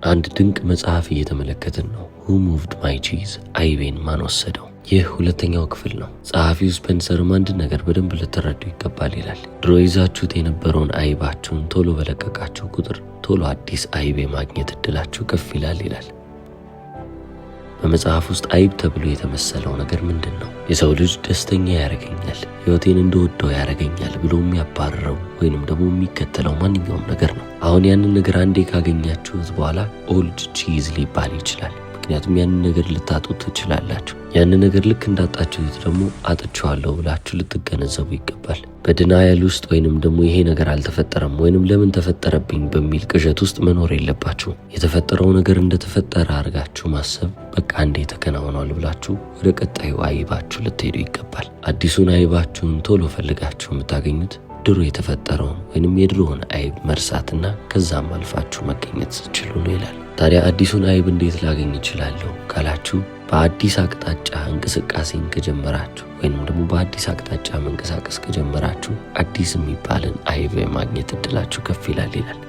አንድ ድንቅ መጽሐፍ እየተመለከትን ነው። Who moved my cheese? አይቤን ማን ወሰደው? ይህ ሁለተኛው ክፍል ነው። ጸሐፊው ስፔንሰርም አንድ ነገር በደንብ ልትረዱ ይገባል ይላል። ድሮ ይዛችሁት የነበረውን አይባችሁን ቶሎ በለቀቃችሁ ቁጥር ቶሎ አዲስ አይብ የማግኘት እድላችሁ ከፍ ይላል። በመጽሐፍ ውስጥ አይብ ተብሎ የተመሰለው ነገር ምንድን ነው? የሰው ልጅ ደስተኛ ያደርገኛል፣ ሕይወቴን እንደወደው ያደርገኛል ብሎ የሚያባርረው ወይንም ደግሞ የሚከተለው ማንኛውም ነገር ነው። አሁን ያንን ነገር አንዴ ካገኛችሁት በኋላ ኦልድ ቺዝ ሊባል ይችላል። ምክንያቱም ያንን ነገር ልታጡት ትችላላችሁ። ያንን ነገር ልክ እንዳጣችሁት ደግሞ አጥቼዋለሁ ብላችሁ ልትገነዘቡ ይገባል። በድናያል ውስጥ ወይንም ደግሞ ይሄ ነገር አልተፈጠረም ወይንም ለምን ተፈጠረብኝ በሚል ቅዠት ውስጥ መኖር የለባችሁ። የተፈጠረው ነገር እንደተፈጠረ አድርጋችሁ ማሰብ፣ በቃ አንዴ ተከናውኗል ብላችሁ ወደ ቀጣዩ አይባችሁ ልትሄዱ ይገባል። አዲሱን አይባችሁን ቶሎ ፈልጋችሁ የምታገኙት ድሮ የተፈጠረውን ወይንም የድሮውን አይብ መርሳትና ከዛም አልፋችሁ መገኘት ስትችሉ ነው ይላል። ታዲያ አዲሱን አይብ እንዴት ላገኝ እችላለሁ ካላችሁ በአዲስ አቅጣጫ እንቅስቃሴን ከጀመራችሁ ወይንም ደግሞ በአዲስ አቅጣጫ መንቀሳቀስ ከጀመራችሁ አዲስ የሚባልን አይብ የማግኘት እድላችሁ ከፍ ይላል።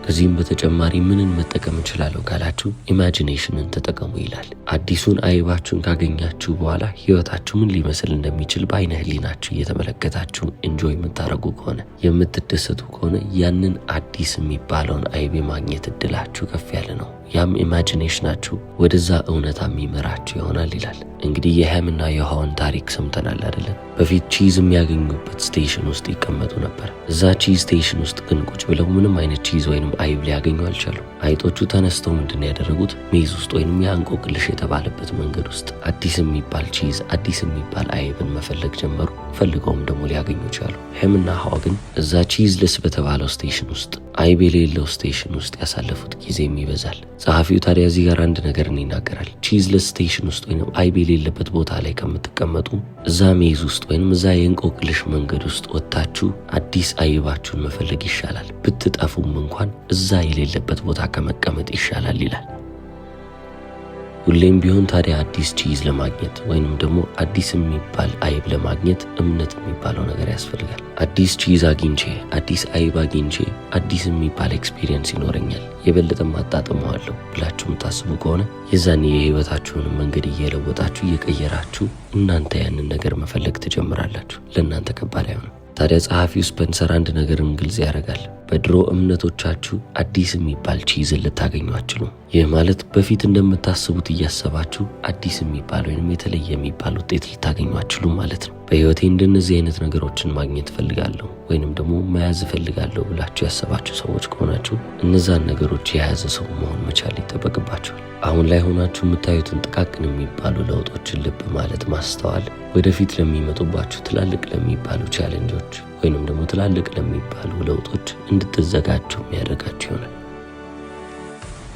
ከዚህም በተጨማሪ ምንን መጠቀም እችላለሁ ካላችሁ ኢማጂኔሽንን ተጠቀሙ ይላል። አዲሱን አይባችሁን ካገኛችሁ በኋላ ህይወታችሁ ምን ሊመስል እንደሚችል በአይነ ህሊናችሁ እየተመለከታችሁ ኢንጆይ የምታደርጉ ከሆነ የምትደሰቱ ከሆነ ያንን አዲስ የሚባለውን አይብ የማግኘት እድላችሁ ከፍ ያለ ነው። ያም ኢማጂኔሽናችሁ ወደዛ እውነታ የሚመራችሁ ይሆናል ይላል። እንግዲህ የሃምና የሃውን ታሪክ ሰምተናል አይደለም? በፊት ቺዝ የሚያገኙበት ስቴሽን ውስጥ ይቀመጡ ነበር። እዛ ቺዝ ስቴሽን ውስጥ ግን ቁጭ ብለው ምንም አይነት ቺዝ ወይንም አይብ ሊያገኙ አልቻሉም። አይጦቹ ተነስተው ምንድን ያደረጉት ሜዝ ውስጥ ወይንም የእንቆቅልሽ የተባለበት መንገድ ውስጥ አዲስ የሚባል ቺዝ፣ አዲስ የሚባል አይብን መፈለግ ጀመሩ። ፈልገውም ደግሞ ሊያገኙ ቻሉ። ሃምና ሃው ግን እዛ ቺዝለስ በተባለው ስቴሽን ውስጥ አይብ የሌለው ስቴሽን ውስጥ ያሳለፉት ጊዜም ይበዛል። ጸሐፊው ታዲያ እዚህ ጋር አንድ ነገርን ይናገራል። ቺዝለስ ስቴሽን ውስጥ ወይንም አይብ የሌለበት ቦታ ላይ ከምትቀመጡ እዛ ሜዝ ውስጥ ወይንም እዛ የእንቆቅልሽ መንገድ ውስጥ ወጥታችሁ አዲስ አይባችሁን መፈለግ ይሻላል። ብትጠፉም እንኳን እዛ የሌለበት ቦታ ከመቀመጥ ይሻላል ይላል። ሁሌም ቢሆን ታዲያ አዲስ ቺዝ ለማግኘት ወይንም ደግሞ አዲስ የሚባል አይብ ለማግኘት እምነት የሚባለው ነገር ያስፈልጋል። አዲስ ቺዝ አግኝቼ አዲስ አይብ አግኝቼ አዲስ የሚባል ኤክስፒሪየንስ ይኖረኛል፣ የበለጠም አጣጥመዋለሁ ብላችሁ የምታስቡ ከሆነ የዛኔ የህይወታችሁን መንገድ እየለወጣችሁ እየቀየራችሁ እናንተ ያንን ነገር መፈለግ ትጀምራላችሁ። ለእናንተ ከባድ አይሆንም። ታዲያ ጸሐፊው ስፔንሰር አንድ ነገርን ግልጽ ያደርጋል። በድሮ እምነቶቻችሁ አዲስ የሚባል ቺዝን ልታገኙ አትችሉም። ይህ ማለት በፊት እንደምታስቡት እያሰባችሁ አዲስ የሚባል ወይንም የተለየ የሚባል ውጤት ልታገኙ አትችሉም ማለት ነው። በህይወቴ እንደነዚህ አይነት ነገሮችን ማግኘት እፈልጋለሁ ወይንም ደግሞ መያዝ እፈልጋለሁ ብላችሁ ያሰባችሁ ሰዎች ከሆናችሁ እነዛን ነገሮች የያዘ ሰው መሆን መቻል ይጠበቅባችኋል። አሁን ላይ ሆናችሁ የምታዩትን ጥቃቅን የሚባሉ ለውጦችን ልብ ማለት ማስተዋል ወደፊት ለሚመጡባችሁ ትላልቅ ለሚባሉ ቻሌንጆች ወይንም ደግሞ ትላልቅ ለሚባሉ ለውጦች እንድትዘጋጁ የሚያደርጋችሁ ይሆናል።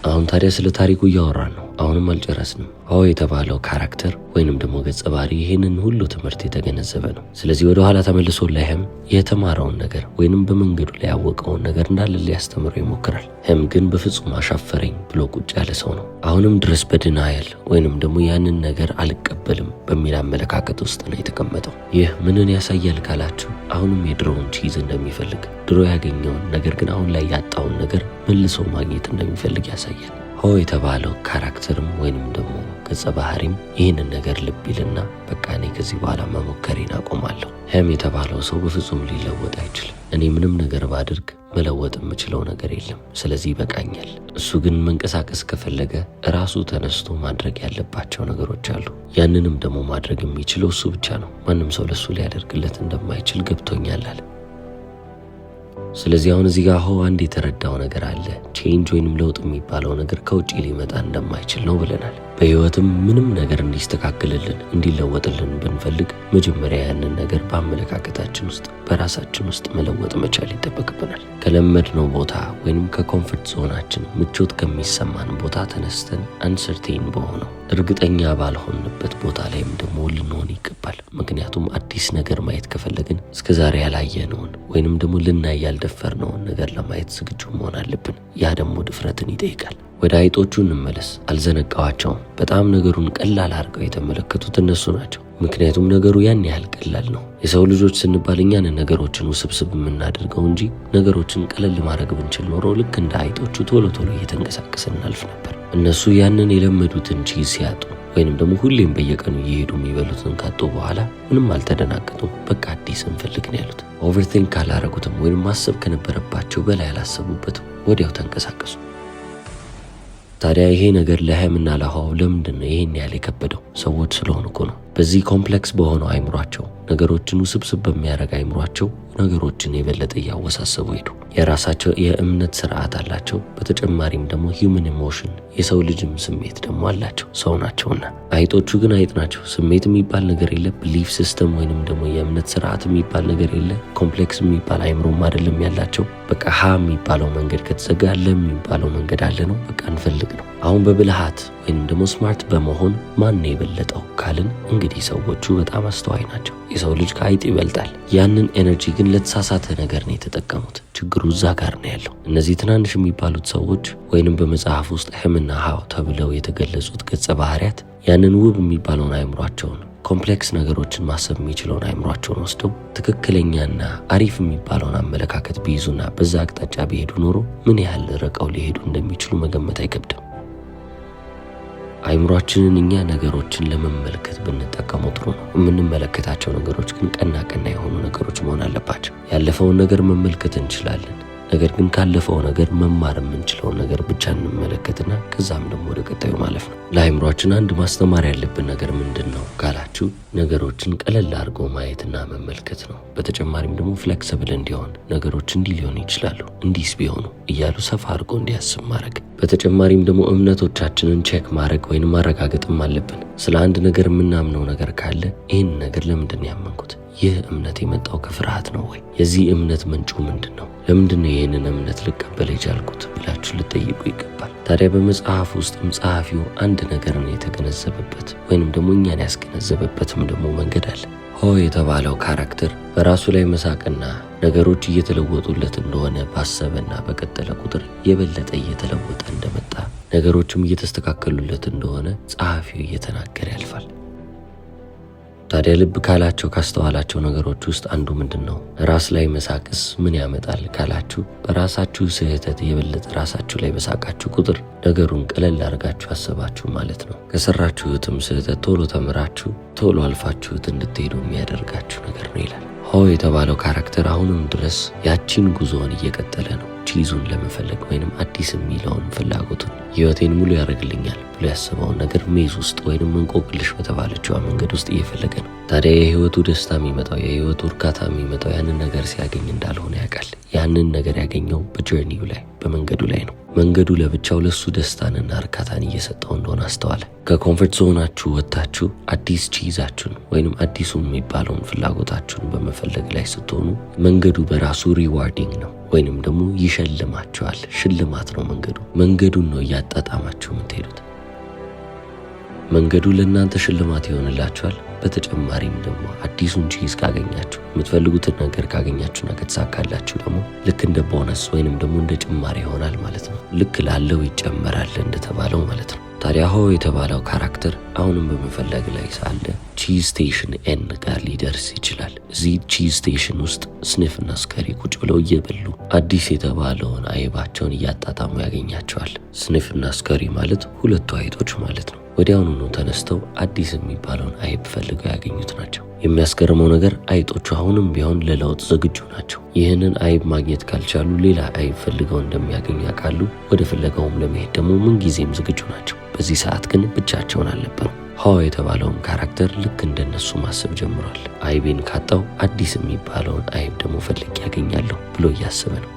አሁን ታዲያ ስለ ታሪኩ እያወራን ነው። አሁንም አልጨረስንም። ሃው የተባለው ካራክተር ወይንም ደግሞ ገጸ ባህሪ ይህንን ሁሉ ትምህርት የተገነዘበ ነው። ስለዚህ ወደ ኋላ ተመልሶ ሃም የተማረውን ነገር ወይንም በመንገዱ ላይ ያወቀውን ነገር እንዳለ ሊያስተምረው ይሞክራል። ሃም ግን በፍጹም አሻፈረኝ ብሎ ቁጭ ያለ ሰው ነው። አሁንም ድረስ በድናያል ወይንም ደግሞ ያንን ነገር አልቀበልም በሚል አመለካከት ውስጥ ነው የተቀመጠው። ይህ ምንን ያሳያል ካላችሁ አሁንም የድሮውን ቺዝ እንደሚፈልግ፣ ድሮ ያገኘውን ነገር ግን አሁን ላይ ያጣውን ነገር መልሶ ማግኘት እንደሚፈልግ ያሳያል። ሃው የተባለው ካራክተርም ወይንም ደግሞ ገጸ ባህሪም ይህንን ነገር ልብ ይልና በቃ እኔ ከዚህ በኋላ መሞከሬን አቆማለሁ። ሃም የተባለው ሰው በፍጹም ሊለወጥ አይችልም። እኔ ምንም ነገር ባድርግ መለወጥ የምችለው ነገር የለም፣ ስለዚህ ይበቃኛል። እሱ ግን መንቀሳቀስ ከፈለገ ራሱ ተነስቶ ማድረግ ያለባቸው ነገሮች አሉ። ያንንም ደግሞ ማድረግ የሚችለው እሱ ብቻ ነው። ማንም ሰው ለሱ ሊያደርግለት እንደማይችል ገብቶኛል አለ። ስለዚህ አሁን እዚህ ጋር ሃው አንድ የተረዳው ነገር አለ። ቼንጅ ወይንም ለውጥ የሚባለው ነገር ከውጪ ሊመጣ እንደማይችል ነው ብለናል። በህይወትም ምንም ነገር እንዲስተካከልልን እንዲለወጥልን ብንፈልግ መጀመሪያ ያንን ነገር በአመለካከታችን ውስጥ በራሳችን ውስጥ መለወጥ መቻል ይጠበቅብናል። ከለመድነው ቦታ ወይንም ከኮምፎርት ዞናችን ምቾት ከሚሰማን ቦታ ተነስተን አንሰርቴን በሆነው እርግጠኛ ባልሆንበት ቦታ ላይም ደግሞ ልንሆን ይገባል። ምክንያቱም አዲስ ነገር ማየት ከፈለግን እስከዛሬ ያላየነውን ወይንም ደግሞ ልናይ ያልደፈርነውን ነገር ለማየት ዝግጁ መሆን አለብን። ያ ደግሞ ድፍረትን ይጠይቃል። ወደ አይጦቹ እንመለስ። አልዘነጋዋቸውም። በጣም ነገሩን ቀላል አድርገው የተመለከቱት እነሱ ናቸው። ምክንያቱም ነገሩ ያን ያህል ቀላል ነው። የሰው ልጆች ስንባል እኛን ነገሮችን ውስብስብ የምናደርገው እንጂ ነገሮችን ቀለል ማድረግ ብንችል ኖሮ ልክ እንደ አይጦቹ ቶሎ ቶሎ እየተንቀሳቀስን እናልፍ ነበር። እነሱ ያንን የለመዱትን ቺዝ ሲያጡ ወይንም ደግሞ ሁሌም በየቀኑ እየሄዱ የሚበሉትን ካጡ በኋላ ምንም አልተደናገጡም። በቃ አዲስ እንፈልግ ነው ያሉት። ኦቨርቲንክ ካላረጉትም ወይንም ማሰብ ከነበረባቸው በላይ አላሰቡበትም። ወዲያው ተንቀሳቀሱ። ታዲያ ይሄ ነገር ለህምና ለሃው ለምንድን ነው ይሄን ያህል የከበደው? ሰዎች ስለሆኑ እኮ ነው። በዚህ ኮምፕሌክስ በሆነው አይምሯቸው፣ ነገሮችን ውስብስብ በሚያደርግ አይምሯቸው ነገሮችን የበለጠ እያወሳሰቡ ሄዱ። የራሳቸው የእምነት ስርዓት አላቸው። በተጨማሪም ደግሞ ሂውመን ኢሞሽን የሰው ልጅም ስሜት ደግሞ አላቸው። ሰው ናቸውና። አይጦቹ ግን አይጥ ናቸው። ስሜት የሚባል ነገር የለ። ብሊፍ ሲስተም ወይንም ደግሞ የእምነት ስርዓት የሚባል ነገር የለ። ኮምፕሌክስ የሚባል አይምሮም አይደለም ያላቸው። በቃ ሀ የሚባለው መንገድ ከተዘጋ ለም የሚባለው መንገድ አለ ነው። በቃ እንፈልግ ነው። አሁን በብልሃት ወይንም ደግሞ ስማርት በመሆን ማን የበለጠው ካልን እንግዲህ ሰዎቹ በጣም አስተዋይ ናቸው። የሰው ልጅ ከአይጥ ይበልጣል። ያንን ኤነርጂ ግን ለተሳሳተ ነገር ነው የተጠቀሙት። ችግሩ እዛ ጋር ነው ያለው። እነዚህ ትናንሽ የሚባሉት ሰዎች ወይንም በመጽሐፍ ውስጥ ህምና ሃው ተብለው የተገለጹት ገጸ ባህሪያት ያንን ውብ የሚባለውን አይምሯቸውን ኮምፕሌክስ ነገሮችን ማሰብ የሚችለውን አይምሯቸውን ወስደው ትክክለኛና አሪፍ የሚባለውን አመለካከት ቢይዙና በዛ አቅጣጫ ቢሄዱ ኖሮ ምን ያህል ርቀው ሊሄዱ እንደሚችሉ መገመት አይከብድም። አይምሯችንን እኛ ነገሮችን ለመመልከት ብንጠቀመው ጥሩ ነው። የምንመለከታቸው ነገሮች ግን ቀና ቀና የሆኑ ነገሮች መሆን አለባቸው። ያለፈውን ነገር መመልከት እንችላለን። ነገር ግን ካለፈው ነገር መማር የምንችለውን ነገር ብቻ እንመለከትና ከዛም ደግሞ ወደ ቀጣዩ ማለፍ ነው። ለአይምሯችን አንድ ማስተማር ያለብን ነገር ምንድን ነው ካላችሁ ነገሮችን ቀለል አድርጎ ማየትና መመልከት ነው። በተጨማሪም ደግሞ ፍሌክሲብል እንዲሆን ነገሮች እንዲህ ሊሆኑ ይችላሉ፣ እንዲህስ ቢሆኑ እያሉ ሰፋ አድርጎ እንዲያስብ ማድረግ። በተጨማሪም ደግሞ እምነቶቻችንን ቼክ ማድረግ ወይም ማረጋገጥም አለብን። ስለ አንድ ነገር የምናምነው ነገር ካለ ይህን ነገር ለምንድን ነው ያመንኩት? ይህ እምነት የመጣው ከፍርሃት ነው ወይ? የዚህ እምነት ምንጩ ምንድን ነው? ለምንድን ነው ይህንን እምነት ልቀበል የቻልኩት ብላችሁ ልጠይቁ ይገባል። ታዲያ በመጽሐፍ ውስጥም ጸሐፊው አንድ ነገርን የተገነዘበበት ወይንም ደግሞ እኛን ያስገነዘበበትም ደግሞ መንገድ አለ። ሆ የተባለው ካራክተር በራሱ ላይ መሳቅና ነገሮች እየተለወጡለት እንደሆነ ባሰበና በቀጠለ ቁጥር የበለጠ እየተለወጠ እንደመጣ ነገሮችም እየተስተካከሉለት እንደሆነ ጸሐፊው እየተናገረ ያልፋል። ታዲያ ልብ ካላቸው ካስተዋላቸው ነገሮች ውስጥ አንዱ ምንድን ነው? ራስ ላይ መሳቅስ ምን ያመጣል ካላችሁ በራሳችሁ ስህተት የበለጠ ራሳችሁ ላይ በሳቃችሁ ቁጥር ነገሩን ቀለል አድርጋችሁ አሰባችሁ ማለት ነው። ከሰራችሁትም ስህተት ቶሎ ተምራችሁ ቶሎ አልፋችሁት እንድትሄዱ የሚያደርጋችሁ ነገር ነው ይላል። ሆ የተባለው ካራክተር አሁንም ድረስ ያቺን ጉዞውን እየቀጠለ ነው። ቺዙን ለመፈለግ ወይንም አዲስ የሚለውን ፍላጎቱን ህይወቴን ሙሉ ያደርግልኛል ብሎ ያስበውን ነገር ሜዝ ውስጥ ወይንም እንቆቅልሽ በተባለችዋ መንገድ ውስጥ እየፈለገ ነው። ታዲያ የህይወቱ ደስታ የሚመጣው የህይወቱ እርካታ የሚመጣው ያንን ነገር ሲያገኝ እንዳልሆነ ያውቃል። ያንን ነገር ያገኘው በጀርኒው ላይ በመንገዱ ላይ ነው። መንገዱ ለብቻው ለሱ ደስታንና እርካታን እየሰጠው እንደሆነ አስተዋለ። ከኮምፎርት ዞናችሁ ወጥታችሁ አዲስ ቺዛችሁን ወይንም አዲሱ የሚባለውን ፍላጎታችሁን በመፈለግ ላይ ስትሆኑ መንገዱ በራሱ ሪዋርዲንግ ነው ወይንም ደግሞ ይሸልማችኋል። ሽልማት ነው መንገዱ። መንገዱን ነው እያጣጣማችሁ የምትሄዱት። መንገዱ ለእናንተ ሽልማት ይሆንላችኋል። በተጨማሪም ደግሞ አዲሱን ቺዝ ካገኛችሁ የምትፈልጉትን ነገር ካገኛችሁና ከተሳካላችሁ ደግሞ ልክ እንደ ቦነስ ወይንም ደግሞ እንደ ጭማሪ ይሆናል ማለት ነው። ልክ ላለው ይጨመራል እንደተባለው ማለት ነው። ታዲያ ሆ የተባለው ካራክተር አሁንም በመፈለግ ላይ ሳለ ቺዝ ስቴሽን ኤን ጋር ሊደርስ ይችላል። እዚህ ቺዝ ስቴሽን ውስጥ ስኒፍና ስከሪ ቁጭ ብለው እየበሉ አዲስ የተባለውን አይባቸውን እያጣጣሙ ያገኛቸዋል። ስኒፍና ስከሪ ማለት ሁለቱ አይጦች ማለት ነው። ወዲያውኑ ተነስተው አዲስ የሚባለውን አይብ ፈልገው ያገኙት ናቸው። የሚያስገርመው ነገር አይጦቹ አሁንም ቢሆን ለለውጥ ዝግጁ ናቸው። ይህንን አይብ ማግኘት ካልቻሉ ሌላ አይብ ፈልገው እንደሚያገኙ ያውቃሉ። ወደ ፍለጋውም ለመሄድ ደግሞ ምንጊዜም ዝግጁ ናቸው። በዚህ ሰዓት ግን ብቻቸውን አልነበሩም። ሀዋ የተባለውን ካራክተር ልክ እንደነሱ ማሰብ ጀምሯል። አይቤን ካጣው አዲስ የሚባለውን አይብ ደግሞ ፈልጌ ያገኛለሁ ብሎ እያሰበ ነው።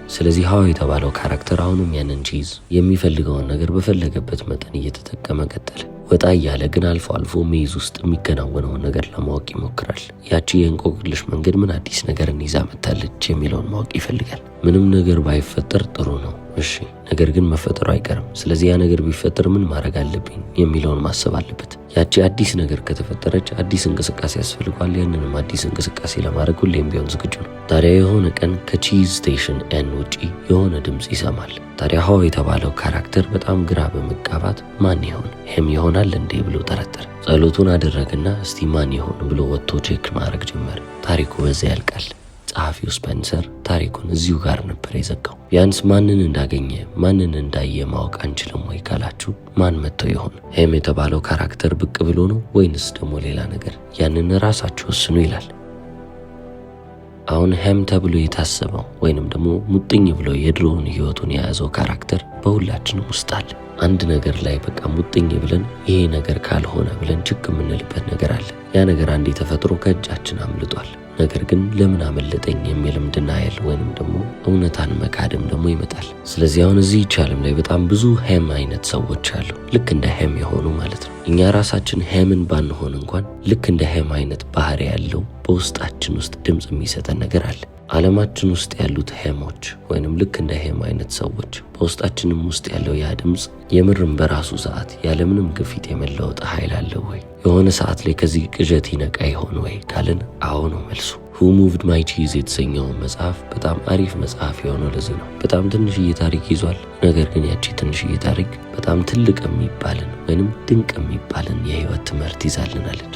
ስለዚህ ሀዋ የተባለው ካራክተር አሁንም ያንን ቺዝ የሚፈልገውን ነገር በፈለገበት መጠን እየተጠቀመ ቀጠለ። ወጣ እያለ ግን አልፎ አልፎ ሜዝ ውስጥ የሚከናወነውን ነገር ለማወቅ ይሞክራል። ያቺ የእንቆቅልሽ መንገድ ምን አዲስ ነገርን ይዛ መታለች የሚለውን ማወቅ ይፈልጋል። ምንም ነገር ባይፈጠር ጥሩ ነው፣ እሺ፣ ነገር ግን መፈጠሩ አይቀርም። ስለዚህ ያ ነገር ቢፈጠር ምን ማድረግ አለብኝ የሚለውን ማሰብ አለበት። ያቺ አዲስ ነገር ከተፈጠረች አዲስ እንቅስቃሴ ያስፈልጓል። ያንንም አዲስ እንቅስቃሴ ለማድረግ ሁሌም ቢሆን ዝግጁ ነው። ታዲያ የሆነ ቀን ከቺዝ ስቴሽን ኤን ውጪ የሆነ ድምፅ ይሰማል። ታዲያ ሃው የተባለው ካራክተር በጣም ግራ በመጋባት ማን ይሆን ሄም ይሆናል እንዴ ብሎ ጠረጠረ። ጸሎቱን አደረገና እስቲ ማን ይሆን ብሎ ወጥቶ ቼክ ማድረግ ጀመረ። ታሪኩ በዚያ ያልቃል። ጸሐፊው ስፔንሰር ታሪኩን እዚሁ ጋር ነበር የዘጋው። ቢያንስ ማንን እንዳገኘ ማንን እንዳየ ማወቅ አንችልም ወይ ካላችሁ ማን መጥተው ይሆን? ሄም የተባለው ካራክተር ብቅ ብሎ ነው ወይንስ ደግሞ ሌላ ነገር? ያንን ራሳችሁ ወስኑ ይላል። አሁን ሄም ተብሎ የታሰበው ወይንም ደግሞ ሙጥኝ ብሎ የድሮውን ህይወቱን የያዘው ካራክተር በሁላችንም ውስጥ አለ። አንድ ነገር ላይ በቃ ሙጥኝ ብለን ይሄ ነገር ካልሆነ ብለን ችክ የምንልበት ነገር አለ። ያ ነገር አንዴ ተፈጥሮ ከእጃችን አምልጧል። ነገር ግን ለምን አመለጠኝ የሚልም ድናየል ወይንም ደግሞ እውነታን መካድም ደግሞ ይመጣል። ስለዚህ አሁን እዚህ ዓለም ላይ በጣም ብዙ ሄም አይነት ሰዎች አሉ፣ ልክ እንደ ሄም የሆኑ ማለት ነው። እኛ ራሳችን ሄምን ባንሆን እንኳን ልክ እንደ ሄም አይነት ባህሪ ያለው በውስጣችን ውስጥ ድምፅ የሚሰጠን ነገር አለ። ዓለማችን ውስጥ ያሉት ሄሞች ወይንም ልክ እንደ ሄም አይነት ሰዎች በውስጣችንም ውስጥ ያለው ያ ድምፅ የምርም በራሱ ሰዓት ያለምንም ግፊት የመለወጥ ኃይል አለው ወይ? የሆነ ሰዓት ላይ ከዚህ ቅዠት ይነቃ ይሆን ወይ ካልን አዎ ነው መልሱ። Who Moved My Cheese የተሰኘው መጽሐፍ በጣም አሪፍ መጽሐፍ የሆነው ለዚህ ነው። በጣም ትንሽዬ ታሪክ ይዟል። ነገር ግን ያቺ ትንሽዬ ታሪክ በጣም ትልቅ የሚባልን ወይንም ድንቅ የሚባልን የህይወት ትምህርት ይዛልናለች።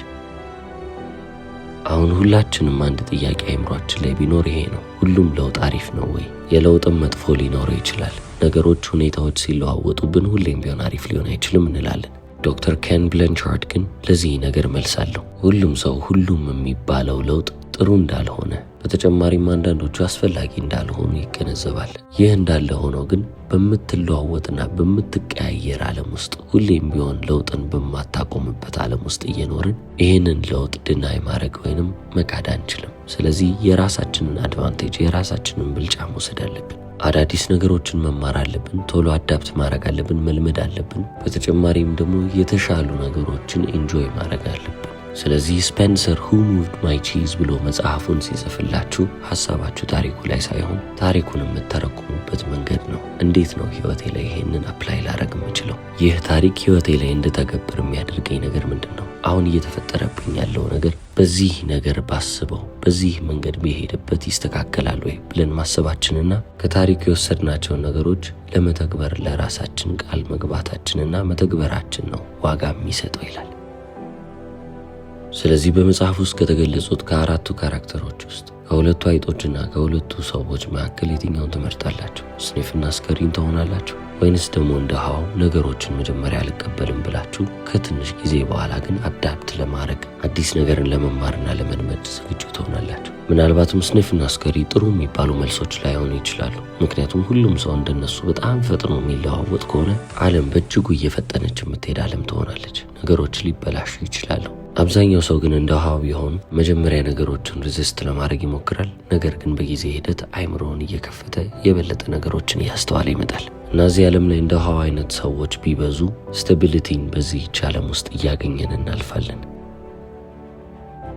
አሁን ሁላችንም አንድ ጥያቄ አይምሯችን ላይ ቢኖር ይሄ ነው፣ ሁሉም ለውጥ አሪፍ ነው ወይ? የለውጥም መጥፎ ሊኖረው ይችላል። ነገሮች፣ ሁኔታዎች ሲለዋወጡብን ሁሌም ቢሆን አሪፍ ሊሆን አይችልም እንላለን። ዶክተር ኬን ብለንቻርድ ግን ለዚህ ነገር መልስ አለው። ሁሉም ሰው ሁሉም የሚባለው ለውጥ ጥሩ እንዳልሆነ በተጨማሪም አንዳንዶቹ አስፈላጊ እንዳልሆኑ ይገነዘባል። ይህ እንዳለ ሆኖ ግን በምትለዋወጥና በምትቀያየር ዓለም ውስጥ ሁሌም ቢሆን ለውጥን በማታቆምበት ዓለም ውስጥ እየኖርን ይህንን ለውጥ ድናይ ማድረግ ወይንም መካድ አንችልም። ስለዚህ የራሳችንን አድቫንቴጅ የራሳችንን ብልጫ መውሰድ አለብን። አዳዲስ ነገሮችን መማር አለብን። ቶሎ አዳፕት ማድረግ አለብን፣ መልመድ አለብን። በተጨማሪም ደግሞ የተሻሉ ነገሮችን ኢንጆይ ማድረግ አለብን። ስለዚህ ስፔንሰር Who Moved My Cheese ብሎ መጽሐፉን ሲጽፍላችሁ ሐሳባችሁ ታሪኩ ላይ ሳይሆን ታሪኩን የምትተረጉሙበት መንገድ ነው። እንዴት ነው ህይወቴ ላይ ይሄንን አፕላይ ላደርግ የምችለው? ይህ ታሪክ ህይወቴ ላይ እንድተገብር የሚያደርገኝ ነገር ምንድን ነው? አሁን እየተፈጠረብኝ ያለው ነገር በዚህ ነገር ባስበው በዚህ መንገድ ቢሄድበት ይስተካከላል ወይ ብለን ማሰባችንና ከታሪኩ የወሰድናቸውን ነገሮች ለመተግበር ለራሳችን ቃል መግባታችንና መተግበራችን ነው ዋጋ የሚሰጠው ይላል። ስለዚህ በመጽሐፍ ውስጥ ከተገለጹት ከአራቱ ካራክተሮች ውስጥ ከሁለቱ አይጦችና ከሁለቱ ሰዎች መካከል የትኛውን ትመርጣላችሁ? ስኒፍና ስከሪን ትሆናላችሁ ወይንስ ደግሞ እንደ ሃው ነገሮችን መጀመሪያ አልቀበልም ብላችሁ ከትንሽ ጊዜ በኋላ ግን አዳፕት ለማድረግ አዲስ ነገርን ለመማርና ለመልመድ ዝግጁ ትሆናላችሁ? ምናልባትም ስኒፍና ስከሪ ጥሩ የሚባሉ መልሶች ላይሆኑ ይችላሉ። ምክንያቱም ሁሉም ሰው እንደነሱ በጣም ፈጥኖ የሚለዋወጥ ከሆነ ዓለም በእጅጉ እየፈጠነች የምትሄድ ዓለም ትሆናለች። ነገሮች ሊበላሹ ይችላሉ። አብዛኛው ሰው ግን እንደ ሃው ቢሆን መጀመሪያ ነገሮችን ሪዚስት ለማድረግ ይሞክራል። ነገር ግን በጊዜ ሂደት አይምሮውን እየከፈተ የበለጠ ነገሮችን እያስተዋለ ይመጣል እና እዚህ ዓለም ላይ እንደ ሃው አይነት ሰዎች ቢበዙ ስታቢሊቲን በዚህች ዓለም ውስጥ እያገኘን እናልፋለን።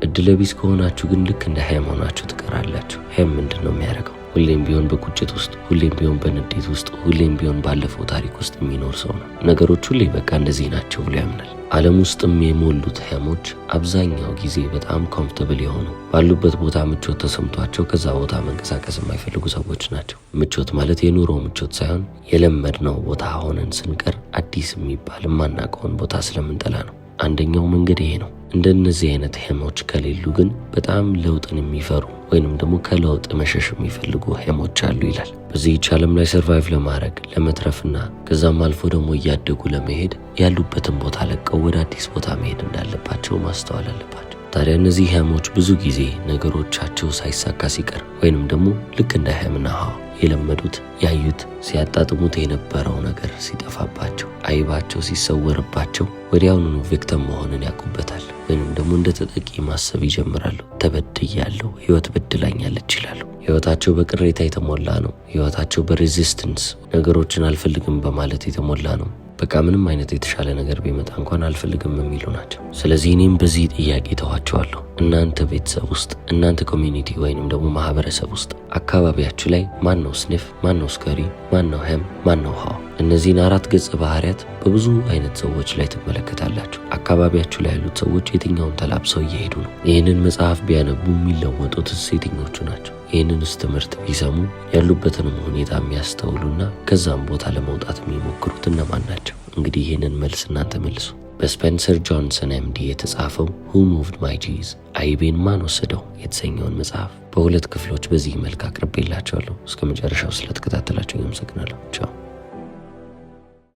እድለቢስ ከሆናችሁ ግን ልክ እንደ ሄም ሆናችሁ ትቀራላችሁ። ሄም ምንድን ነው የሚያደርገው? ሁሌም ቢሆን በቁጭት ውስጥ፣ ሁሌም ቢሆን በንዴት ውስጥ፣ ሁሌም ቢሆን ባለፈው ታሪክ ውስጥ የሚኖር ሰው ነው። ነገሮች ሁሌ በቃ እንደዚህ ናቸው ብሎ ያምናል። ዓለም ውስጥም የሞሉት ሄሞች አብዛኛው ጊዜ በጣም ኮምፎርታብል የሆኑ ባሉበት ቦታ ምቾት ተሰምቷቸው ከዛ ቦታ መንቀሳቀስ የማይፈልጉ ሰዎች ናቸው። ምቾት ማለት የኑሮ ምቾት ሳይሆን የለመድነው ቦታ ሆነን ስንቀር አዲስ የሚባል የማናውቀውን ቦታ ስለምንጠላ ነው። አንደኛው መንገድ ይሄ ነው። እንደነዚህ አይነት ሄሞች ከሌሉ ግን በጣም ለውጥን የሚፈሩ ወይንም ደግሞ ከለውጥ መሸሽ የሚፈልጉ ሄሞች አሉ ይላል። በዚህች ዓለም ላይ ሰርቫይቭ ለማድረግ ለመትረፍና ከዛም አልፎ ደግሞ እያደጉ ለመሄድ ያሉበትን ቦታ ለቀው ወደ አዲስ ቦታ መሄድ እንዳለባቸው ማስተዋል አለባቸው። ታዲያ እነዚህ ሄሞች ብዙ ጊዜ ነገሮቻቸው ሳይሳካ ሲቀር ወይንም ደግሞ ልክ እንደ ሄምና ሃው የለመዱት ያዩት ሲያጣጥሙት የነበረው ነገር ሲጠፋባቸው አይባቸው ሲሰወርባቸው ወዲያውኑ ቪክተም መሆንን ያውቁበታል። ወይንም ደግሞ እንደ ተጠቂ ማሰብ ይጀምራሉ። ተበድያለሁ፣ ህይወት በድላኛለች ይላሉ። ህይወታቸው በቅሬታ የተሞላ ነው። ህይወታቸው በሬዚስተንስ ነገሮችን አልፈልግም በማለት የተሞላ ነው። በቃ ምንም አይነት የተሻለ ነገር ቢመጣ እንኳን አልፈልግም የሚሉ ናቸው። ስለዚህ እኔም በዚህ ጥያቄ ተዋቸዋለሁ። እናንተ ቤተሰብ ውስጥ፣ እናንተ ኮሚኒቲ ወይንም ደግሞ ማህበረሰብ ውስጥ አካባቢያችሁ ላይ ማን ነው ስኒፍ፣ ማን ነው ስከሪ፣ ማን ነው ሄም፣ ማን ነው ሃው? እነዚህን 4 ገጸ ባህሪያት በብዙ አይነት ሰዎች ላይ ትመለከታላችሁ። አካባቢያችሁ ላይ ያሉት ሰዎች የትኛውን ተላብሰው እየሄዱ ነው? ይህንን መጽሐፍ ቢያነቡ የሚለወጡትስ የትኞቹ ናቸው? ይህንንስ ትምህርት ቢሰሙ ያሉበትንም ሁኔታ የሚያስተውሉና ከዛም ቦታ ለመውጣት የሚሞክሩት እነማን ናቸው? እንግዲህ ይህንን መልስ እናንተ መልሱ። በስፔንሰር ጆንሰን ኤምዲ የተጻፈው Who Moved My Cheese አይቤን ማን ወሰደው የተሰኘውን መጽሐፍ በ2 ክፍሎች በዚህ መልክ አቅርቤላችኋለሁ። እስከ መጨረሻው ስለተከታተላችሁ አመሰግናለሁ። ቻው።